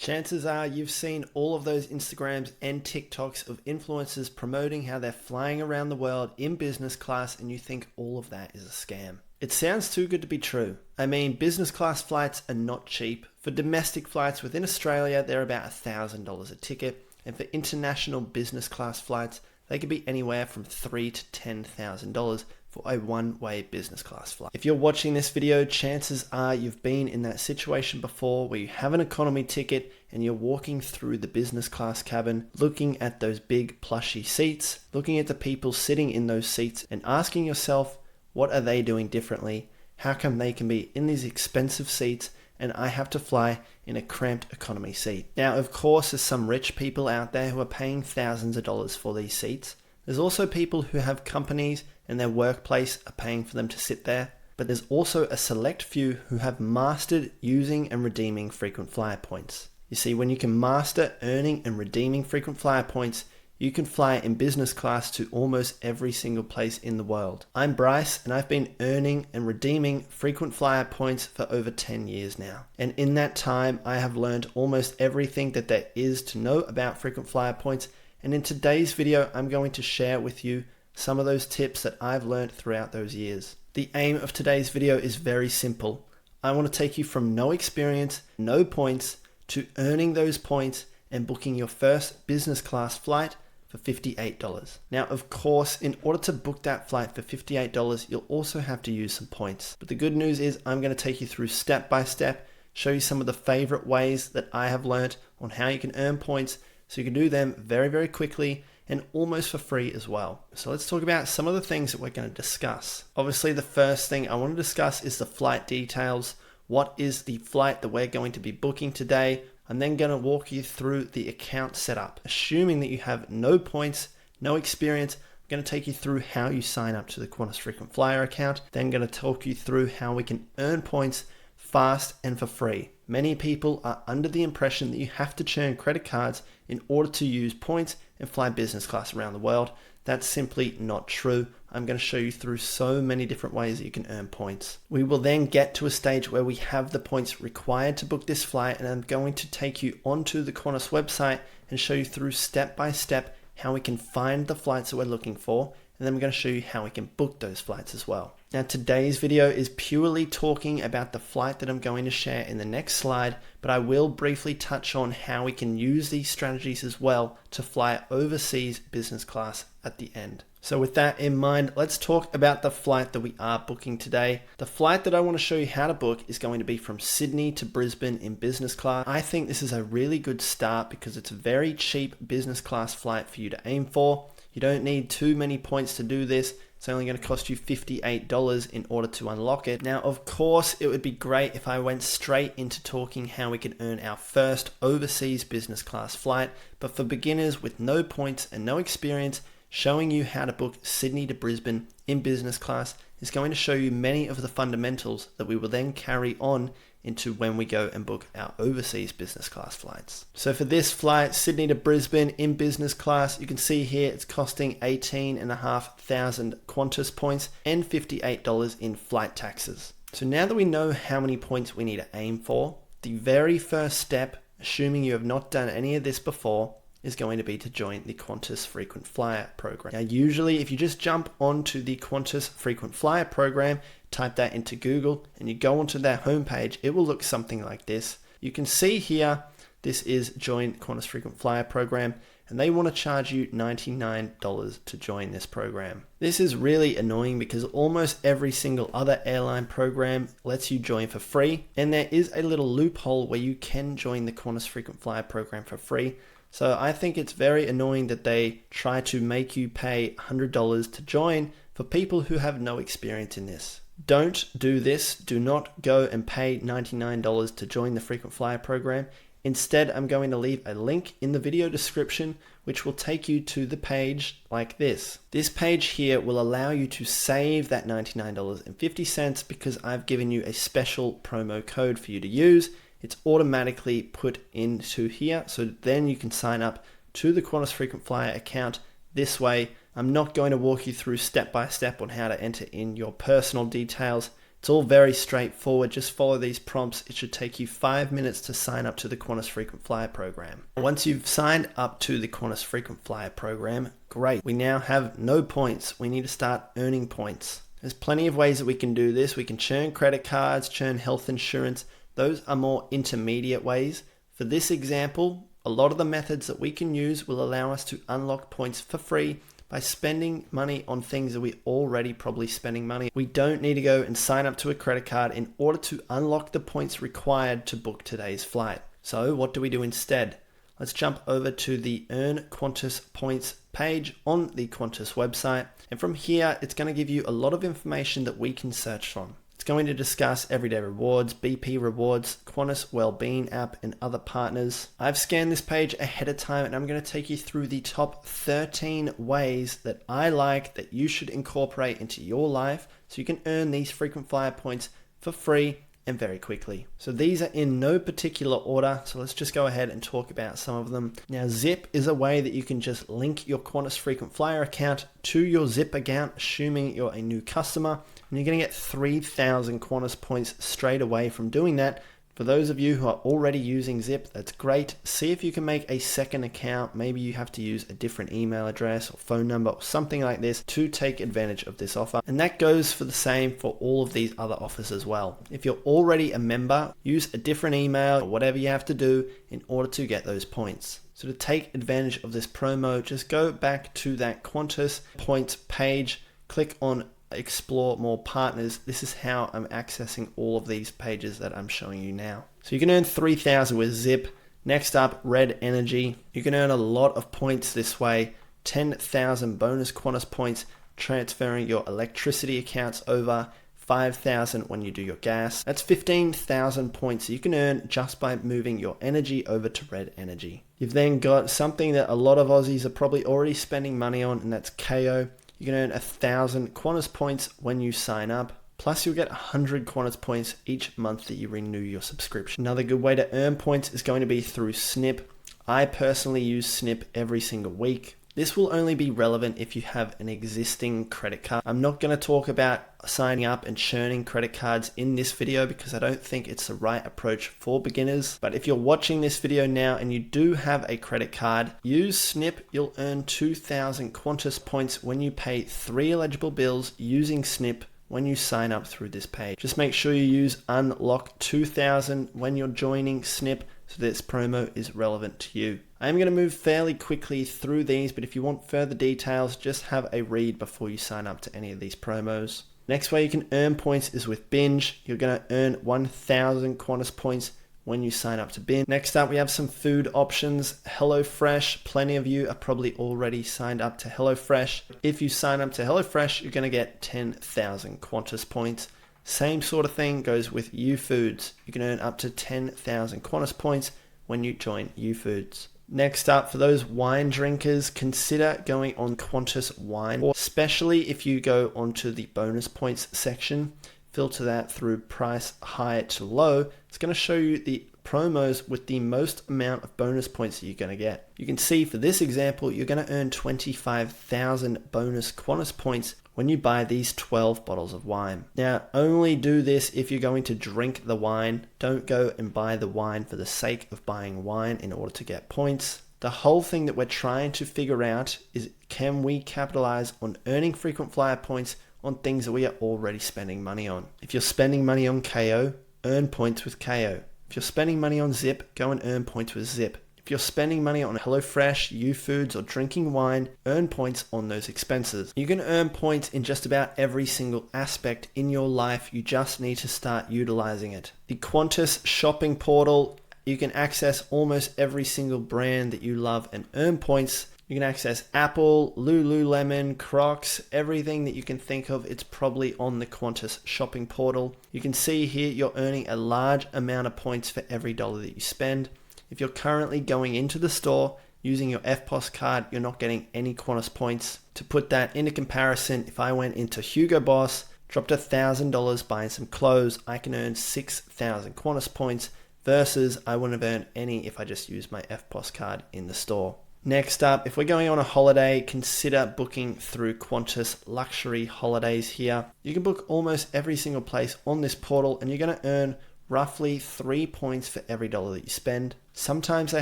Chances are you've seen all of those Instagrams and TikToks of influencers promoting how they're flying around the world in business class, and you think all of that is a scam. It sounds too good to be true. I mean, business class flights are not cheap. For domestic flights within Australia, they're about $1,000 a ticket, and for international business class flights, they could be anywhere from $3,000 to $10,000 for a one-way business class flight. If you're watching this video, chances are you've been in that situation before where you have an economy ticket and you're walking through the business class cabin, looking at those big plushy seats, looking at the people sitting in those seats and asking yourself, what are they doing differently? How come they can be in these expensive seats and I have to fly in a cramped economy seat? Now, of course, there's some rich people out there who are paying thousands of dollars for these seats. There's also people who have companies and their workplace are paying for them to sit there. But there's also a select few who have mastered using and redeeming frequent flyer points. You see, when you can master earning and redeeming frequent flyer points, you can fly in business class to almost every single place in the world. I'm Bryce, and I've been earning and redeeming frequent flyer points for over 10 years now. And in that time, I have learned almost everything that there is to know about frequent flyer points. And in today's video, I'm going to share with you some of those tips that I've learned throughout those years. The aim of today's video is very simple. I want to take you from no experience, no points, to earning those points and booking your first business class flight for $58. Now, of course, in order to book that flight for $58, you'll also have to use some points. But the good news is I'm going to take you through step by step, show you some of the favorite ways that I have learned on how you can earn points so you can do them very, very quickly and almost for free as well. So let's talk about some of the things that we're going to discuss. Obviously, the first thing I want to discuss is the flight details. What is the flight that we're going to be booking today? I'm then going to walk you through the account setup. Assuming that you have no points, no experience, I'm going to take you through how you sign up to the Qantas Frequent Flyer account. Then I'm going to talk you through how we can earn points fast and for free. Many people are under the impression that you have to churn credit cards in order to use points and fly business class around the world. That's simply not true. I'm going to show you through so many different ways that you can earn points. We will then get to a stage where we have the points required to book this flight, and I'm going to take you onto the Qantas website and show you through step by step how we can find the flights that we're looking for, and then I'm going to show you how we can book those flights as well. Now, today's video is purely talking about the flight that I'm going to share in the next slide, but I will briefly touch on how we can use these strategies as well to fly overseas business class at the end. So with that in mind, let's talk about the flight that we are booking today. The flight that I want to show you how to book is going to be from Sydney to Brisbane in business class. I think this is a really good start because it's a very cheap business class flight for you to aim for. You don't need too many points to do this. It's only going to cost you $58 in order to unlock it. Now, of course, it would be great if I went straight into talking how we can earn our first overseas business class flight. But for beginners with no points and no experience, showing you how to book Sydney to Brisbane in business class is going to show you many of the fundamentals that we will then carry on into when we go and book our overseas business class flights. So for this flight, Sydney to Brisbane in business class, you can see here it's costing 18,500 Qantas points and $58 in flight taxes. So now that we know how many points we need to aim for, the very first step, assuming you have not done any of this before, is going to be to join the Qantas Frequent Flyer program. Now, usually if you just jump onto the Qantas Frequent Flyer program, type that into Google and you go onto their homepage, it will look something like this. You can see here, this is Join Qantas Frequent Flyer program, and they want to charge you $99 to join this program. This is really annoying because almost every single other airline program lets you join for free, and there is a little loophole where you can join the Qantas Frequent Flyer program for free. So I think it's very annoying that they try to make you pay $100 to join for people who have no experience in this. Don't do this. Do not go and pay $99 to join the Frequent Flyer program. Instead, I'm going to leave a link in the video description which will take you to the page like this. This page here will allow you to save that $99.50 because I've given you a special promo code for you to use. It's automatically put into here, so then you can sign up to the Qantas Frequent Flyer account this way. I'm not going to walk you through step by step on how to enter in your personal details. It's all very straightforward. Just follow these prompts. It should take you 5 minutes to sign up to the Qantas Frequent Flyer program. Once you've signed up to the Qantas Frequent Flyer program, great. We now have no points. We need to start earning points. There's plenty of ways that we can do this. We can churn credit cards, churn health insurance. Those are more intermediate ways. For this example, a lot of the methods that we can use will allow us to unlock points for free by spending money on things that we're already probably spending money. We don't need to go and sign up to a credit card in order to unlock the points required to book today's flight. So what do we do instead? Let's jump over to the Earn Qantas Points page on the Qantas website. And from here, it's going to give you a lot of information that we can search from. It's going to discuss everyday rewards, BP rewards, Qantas Wellbeing app, and other partners. I've scanned this page ahead of time, and I'm going to take you through the top 13 ways that I like that you should incorporate into your life so you can earn these frequent flyer points for free and very quickly. So these are in no particular order, so let's just go ahead and talk about some of them. Now, Zip is a way that you can just link your Qantas Frequent Flyer account to your Zip account, assuming you're a new customer, and you're going to get 3,000 Qantas points straight away from doing that. For those of you who are already using Zip, that's great. See if you can make a second account. Maybe you have to use a different email address or phone number or something like this to take advantage of this offer. And that goes for the same for all of these other offers as well. If you're already a member, use a different email or whatever you have to do in order to get those points. So to take advantage of this promo, just go back to that Qantas Points page, click on Explore More Partners. This is how I'm accessing all of these pages that I'm showing you now. So you can earn 3,000 with Zip. Next up, Red Energy. You can earn a lot of points this way. 10,000 bonus Qantas points transferring your electricity accounts over. 5,000 when you do your gas. That's 15,000 points you can earn just by moving your energy over to Red Energy. You've then got something that a lot of Aussies are probably already spending money on, and that's KO. You can earn 1,000 Qantas points when you sign up. Plus you'll get 100 Qantas points each month that you renew your subscription. Another good way to earn points is going to be through Snip. I personally use Snip every single week. This will only be relevant if you have an existing credit card. I'm not going to talk about signing up and churning credit cards in this video because I don't think it's the right approach for beginners. But if you're watching this video now and you do have a credit card, use Snip. You'll earn 2,000 Qantas points when you pay 3 eligible bills using Snip when you sign up through this page. Just make sure you use Unlock 2,000 when you're joining Snip so this promo is relevant to you. I'm going to move fairly quickly through these, but if you want further details, just have a read before you sign up to any of these promos. Next way you can earn points is with Binge. You're going to earn 1,000 Qantas points when you sign up to Binge. Next up, we have some food options. HelloFresh. Plenty of you are probably already signed up to HelloFresh. If you sign up to HelloFresh, you're going to get 10,000 Qantas points. Same sort of thing goes with UFoods. You can earn up to 10,000 Qantas points when you join UFoods. Next up, for those wine drinkers, consider going on Qantas Wine, especially if you go onto the bonus points section. Filter that through price high to low. It's going to show you the promos with the most amount of bonus points that you're going to get. You can see for this example, you're going to earn 25,000 bonus Qantas points when you buy these 12 bottles of wine. Now, only do this if you're going to drink the wine. Don't go and buy the wine for the sake of buying wine in order to get points. The whole thing that we're trying to figure out is, can we capitalize on earning frequent flyer points on things that we are already spending money on? If you're spending money on KO, earn points with KO. If you're spending money on Zip, go and earn points with Zip. If you're spending money on HelloFresh, UFoods, or drinking wine, earn points on those expenses. You can earn points in just about every single aspect in your life. You just need to start utilizing it. The Qantas shopping portal, you can access almost every single brand that you love and earn points. You can access Apple, Lululemon, Crocs, everything that you can think of. It's probably on the Qantas shopping portal. You can see here you're earning a large amount of points for every dollar that you spend. If you're currently going into the store using your FPOS card, you're not getting any Qantas points. To put that into comparison, if I went into Hugo Boss, dropped $1,000 buying some clothes, I can earn 6,000 Qantas points versus I wouldn't have earned any if I just used my FPOS card in the store. Next up, if we're going on a holiday, consider booking through Qantas Luxury Holidays here. You can book almost every single place on this portal and you're going to earn roughly 3 points for every dollar that you spend. Sometimes they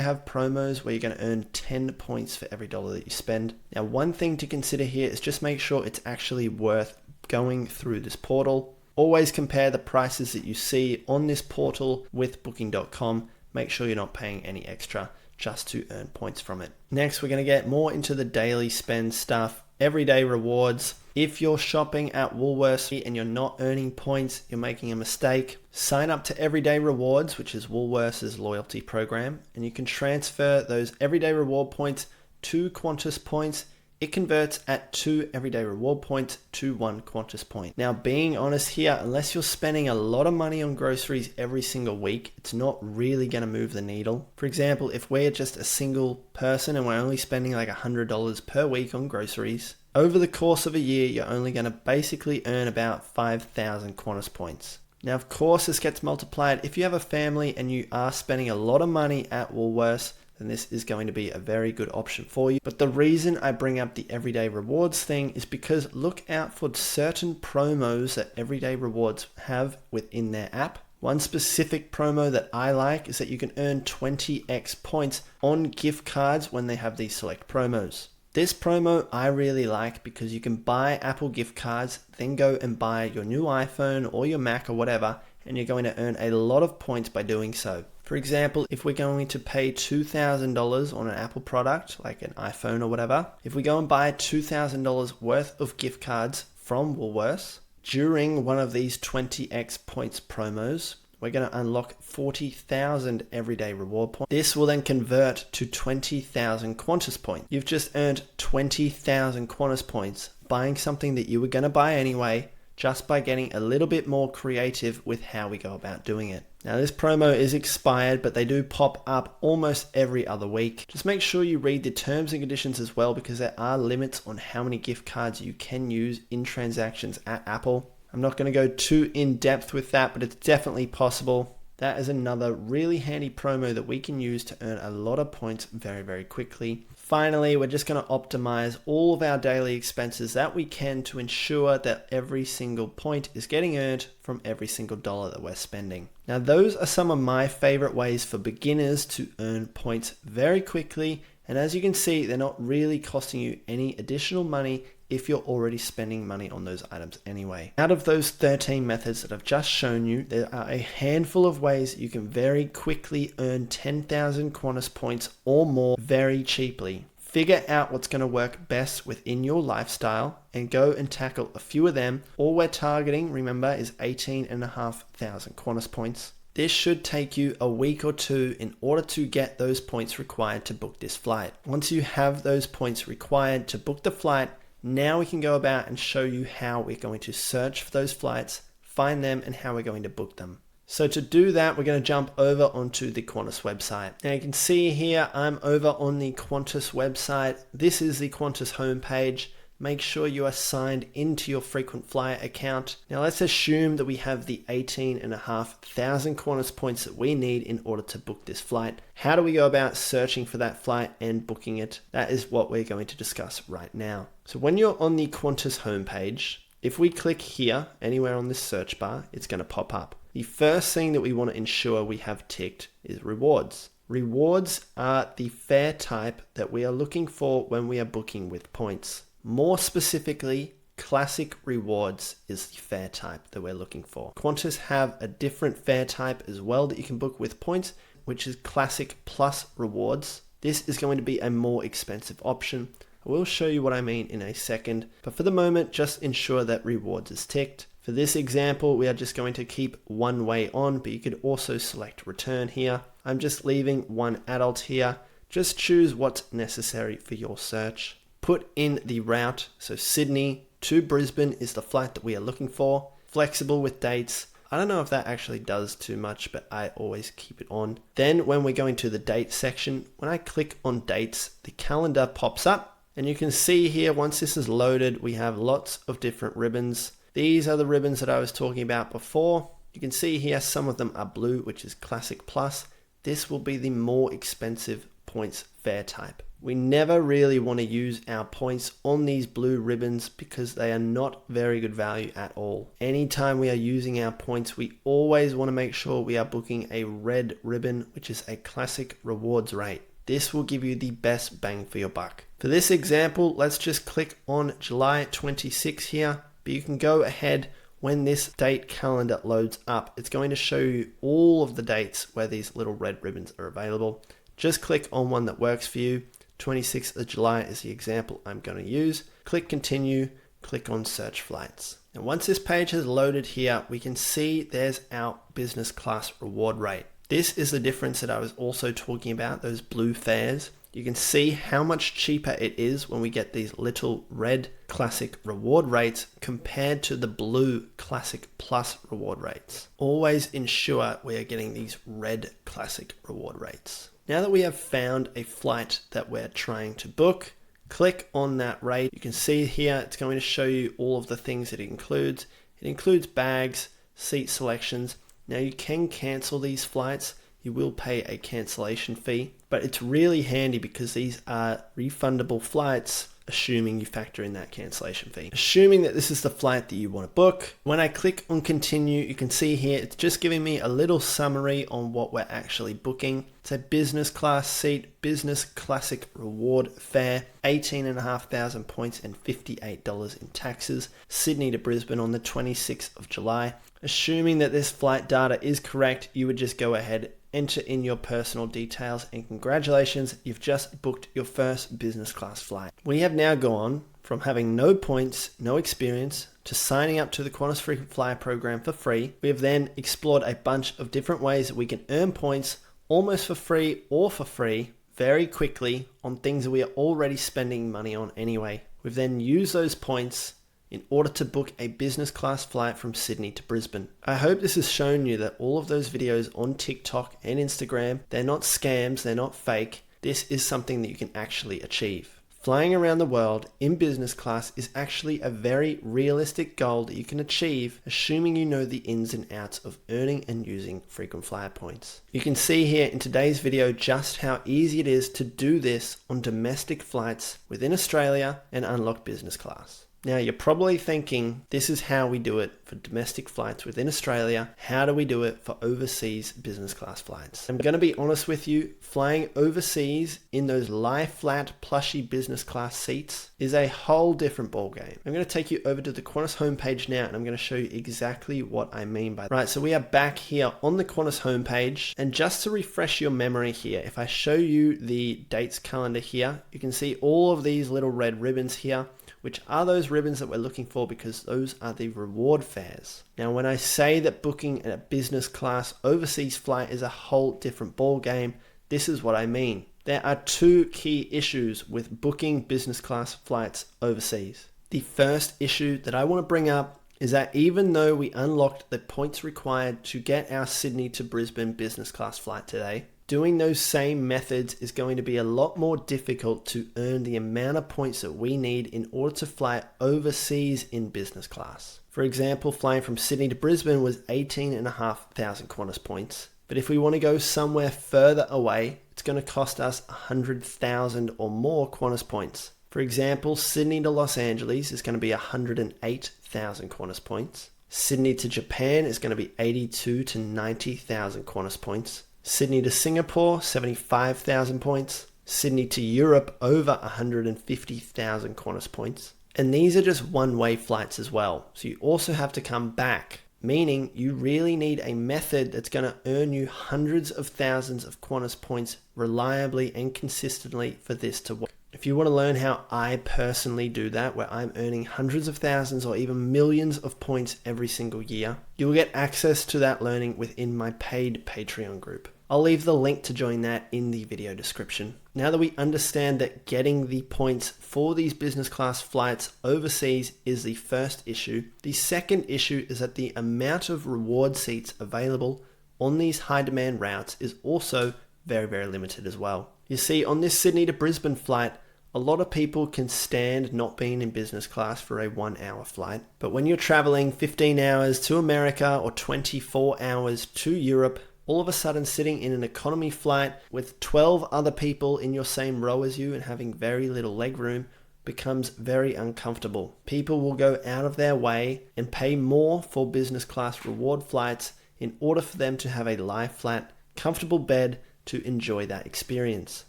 have promos where you're going to earn 10 points for every dollar that you spend. Now, one thing to consider here is just make sure it's actually worth going through this portal. Always compare the prices that you see on this portal with booking.com. Make sure you're not paying any extra just to earn points from it. Next, we're going to get more into the daily spend stuff, everyday rewards. If you're shopping at Woolworths and you're not earning points, you're making a mistake. Sign up to Everyday Rewards, which is Woolworths' loyalty program, and you can transfer those everyday reward points to Qantas Points. It converts at 2 everyday reward points to 1 Qantas point. Now, being honest here, unless you're spending a lot of money on groceries every single week, it's not really going to move the needle. For example, if we're just a single person and we're only spending like $100 per week on groceries, over the course of a year, you're only going to basically earn about 5,000 Qantas points. Now, of course, this gets multiplied. If you have a family and you are spending a lot of money at Woolworths, then this is going to be a very good option for you. But the reason I bring up the Everyday Rewards thing is because look out for certain promos that Everyday Rewards have within their app. One specific promo that I like is that you can earn 20x points on gift cards when they have these select promos. This promo I really like because you can buy Apple gift cards, then go and buy your new iPhone or your Mac or whatever, and you're going to earn a lot of points by doing so. For example, if we're going to pay $2,000 on an Apple product, like an iPhone or whatever, if we go and buy $2,000 worth of gift cards from Woolworths, during one of these 20x points promos, we're going to unlock 40,000 everyday reward points. This will then convert to 20,000 Qantas points. You've just earned 20,000 Qantas points buying something that you were going to buy anyway, just by getting a little bit more creative with how we go about doing it. Now, this promo is expired, but they do pop up almost every other week. Just make sure you read the terms and conditions as well, because there are limits on how many gift cards you can use in transactions at Apple. I'm not going to go too in depth with that, but it's definitely possible. That is another really handy promo that we can use to earn a lot of points very, very quickly. Finally, we're just going to optimize all of our daily expenses that we can to ensure that every single point is getting earned from every single dollar that we're spending. Now, those are some of my favorite ways for beginners to earn points very quickly. And as you can see, they're not really costing you any additional money if you're already spending money on those items anyway. Out of those 13 methods that I've just shown you, there are a handful of ways you can very quickly earn 10,000 Qantas points or more very cheaply. Figure out what's going to work best within your lifestyle and go and tackle a few of them. All we're targeting, remember, is 18,500 Qantas points. This should take you a week or two in order to get those points required to book this flight. Once you have those points required to book the flight, now we can go about and show you how we're going to search for those flights, find them, and how we're going to book them. So to do that, we're going to jump over onto the Qantas website. Now you can see here, I'm over on the Qantas website. This is the Qantas homepage. Make sure you are signed into your frequent flyer account. Now let's assume that we have the 18,500 Qantas points that we need in order to book this flight. How do we go about searching for that flight and booking it? That is what we're going to discuss right now. So when you're on the Qantas homepage, if we click here, anywhere on this search bar, it's going to pop up. The first thing that we want to ensure we have ticked is rewards. Rewards are the fare type that we are looking for when we are booking with points. More specifically, classic rewards is the fare type that we're looking for. Qantas have a different fare type as well that you can book with points, which is classic plus rewards. This is going to be a more expensive option. I will show you what I mean in a second, but for the moment, just ensure that rewards is ticked. For this example, we are just going to keep one way on, but you could also select return here. I'm just leaving one adult here. Just choose what's necessary for your search. Put in the route, so Sydney to Brisbane is the flight that we are looking for. Flexible with dates. I don't know if that actually does too much, but I always keep it on. Then when we go into the date section, when I click on dates, the calendar pops up. And you can see here, once this is loaded, we have lots of different ribbons. These are the ribbons that I was talking about before. You can see here, some of them are blue, which is Classic Plus. This will be the more expensive points fare type. We never really want to use our points on these blue ribbons because they are not very good value at all. Anytime we are using our points, we always want to make sure we are booking a red ribbon, which is a classic rewards rate. This will give you the best bang for your buck. For this example, let's just click on July 26 here, but you can go ahead when this date calendar loads up. It's going to show you all of the dates where these little red ribbons are available. Just click on one that works for you. 26th of July is the example I'm going to use. Click continue, click on search flights. And once this page has loaded here, we can see there's our business class reward rate. This is the difference that I was also talking about, those blue fares. You can see how much cheaper it is when we get these little red classic reward rates compared to the blue classic plus reward rates. Always ensure we are getting these red classic reward rates. Now that we have found a flight that we're trying to book, click on that rate. You can see here it's going to show you all of the things that it includes. It includes bags, seat selections. Now you can cancel these flights. You will pay a cancellation fee, but it's really handy because these are refundable flights, assuming you factor in that cancellation fee. Assuming that this is the flight that you want to book, when I click on continue, you can see here it's just giving me a little summary on what we're actually booking. It's a business class seat, business classic reward fare, 18,500 points and $58 in taxes, Sydney to Brisbane on the 26th of July. Assuming that this flight data is correct, you would just go ahead, enter in your personal details, and congratulations, you've just booked your first business class flight. We have now gone from having no points, no experience, to signing up to the Qantas Frequent Flyer program for free. We have then explored a bunch of different ways that we can earn points almost for free or for free very quickly on things that we are already spending money on anyway. We've then used those points in order to book a business class flight from Sydney to Brisbane. I hope this has shown you that all of those videos on TikTok and Instagram, they're not scams, they're not fake. This is something that you can actually achieve. Flying around the world in business class is actually a very realistic goal that you can achieve, assuming you know the ins and outs of earning and using frequent flyer points. You can see here in today's video just how easy it is to do this on domestic flights within Australia and unlock business class. Now you're probably thinking, this is how we do it for domestic flights within Australia. How do we do it for overseas business class flights? I'm going to be honest with you, flying overseas in those lie flat plushy business class seats is a whole different ballgame. I'm going to take you over to the Qantas homepage now and I'm going to show you exactly what I mean by that. Right, so we are back here on the Qantas homepage, and just to refresh your memory here, if I show you the dates calendar here, you can see all of these little red ribbons here, which are those ribbons that we're looking for because those are the reward fares. Now, when I say that booking a business class overseas flight is a whole different ball game, this is what I mean. There are two key issues with booking business class flights overseas. The first issue that I want to bring up is that even though we unlocked the points required to get our Sydney to Brisbane business class flight today, doing those same methods is going to be a lot more difficult to earn the amount of points that we need in order to fly overseas in business class. For example, flying from Sydney to Brisbane was 18,500 Qantas points. But if we want to go somewhere further away, it's going to cost us 100,000 or more Qantas points. For example, Sydney to Los Angeles is going to be 108,000 Qantas points. Sydney to Japan is going to be 82 to 90,000 Qantas points. Sydney to Singapore, 75,000 points. Sydney to Europe, over 150,000 Qantas points. And these are just one-way flights as well. So you also have to come back, meaning you really need a method that's going to earn you hundreds of thousands of Qantas points reliably and consistently for this to work. If you want to learn how I personally do that, where I'm earning hundreds of thousands or even millions of points every single year, you will get access to that learning within my paid Patreon group. I'll leave the link to join that in the video description. Now that we understand that getting the points for these business class flights overseas is the first issue, the second issue is that the amount of reward seats available on these high demand routes is also very, very limited as well. You see, on this Sydney to Brisbane flight, a lot of people can stand not being in business class for a 1-hour flight. But when you're traveling 15 hours to America or 24 hours to Europe, all of a sudden sitting in an economy flight with 12 other people in your same row as you and having very little leg room becomes very uncomfortable. People will go out of their way and pay more for business class reward flights in order for them to have a lie flat, comfortable bed to enjoy that experience.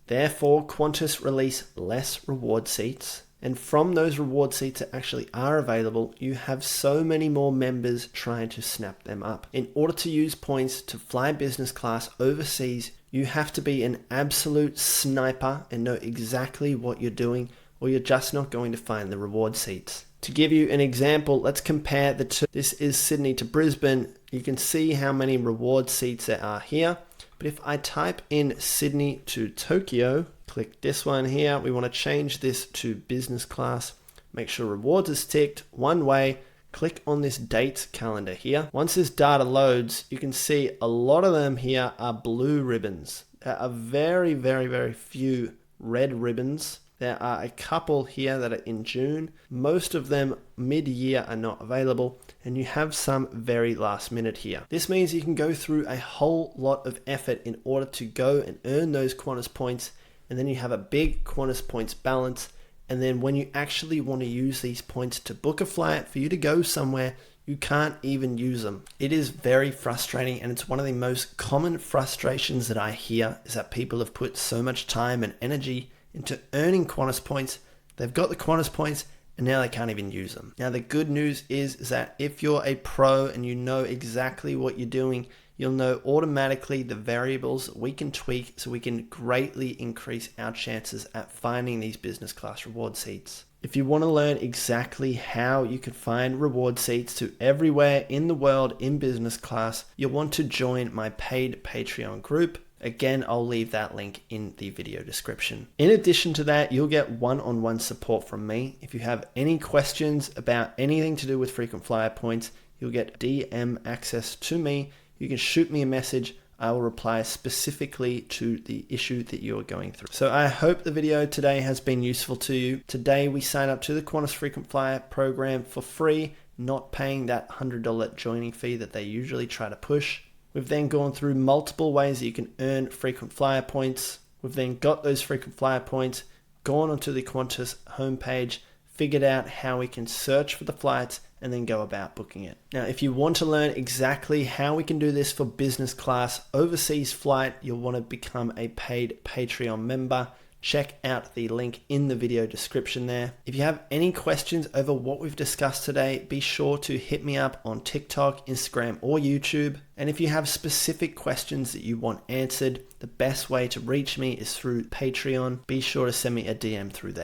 Therefore, Qantas release less reward seats, and from those reward seats that actually are available, you have so many more members trying to snap them up. In order to use points to fly business class overseas, you have to be an absolute sniper and know exactly what you're doing, or you're just not going to find the reward seats. To give you an example, let's compare the two. This is Sydney to Brisbane. You can see how many reward seats there are here. But if I type in Sydney to Tokyo, click this one here, we want to change this to business class. Make sure rewards is ticked one way. Click on this date calendar here. Once this data loads, you can see a lot of them here are blue ribbons. There are very, very, very few red ribbons. There are a couple here that are in June. Most of them mid-year are not available, and you have some very last minute here. This means you can go through a whole lot of effort in order to go and earn those Qantas points, and then you have a big Qantas points balance. And then when you actually want to use these points to book a flight for you to go somewhere, you can't even use them. It is very frustrating, and it's one of the most common frustrations that I hear is that people have put so much time and energy into earning Qantas points. They've got the Qantas points and now they can't even use them. Now the good news is that if you're a pro and you know exactly what you're doing, you'll know automatically the variables that we can tweak so we can greatly increase our chances at finding these business class reward seats. If you want to learn exactly how you can find reward seats to everywhere in the world in business class, you'll want to join my paid Patreon group. Again, I'll leave that link in the video description. In addition to that, you'll get one-on-one support from me. If you have any questions about anything to do with frequent flyer points, you'll get DM access to me. You can shoot me a message. I will reply specifically to the issue that you're going through. So I hope the video today has been useful to you. Today, we sign up to the Qantas Frequent Flyer program for free, not paying that $100 joining fee that they usually try to push. We've then gone through multiple ways that you can earn frequent flyer points. We've then got those frequent flyer points, gone onto the Qantas homepage, figured out how we can search for the flights, and then go about booking it. Now, if you want to learn exactly how we can do this for business class overseas flight, you'll want to become a paid Patreon member. Check out the link in the video description there. If you have any questions over what we've discussed today, be sure to hit me up on TikTok, Instagram, or YouTube. And if you have specific questions that you want answered, the best way to reach me is through Patreon. Be sure to send me a DM through there.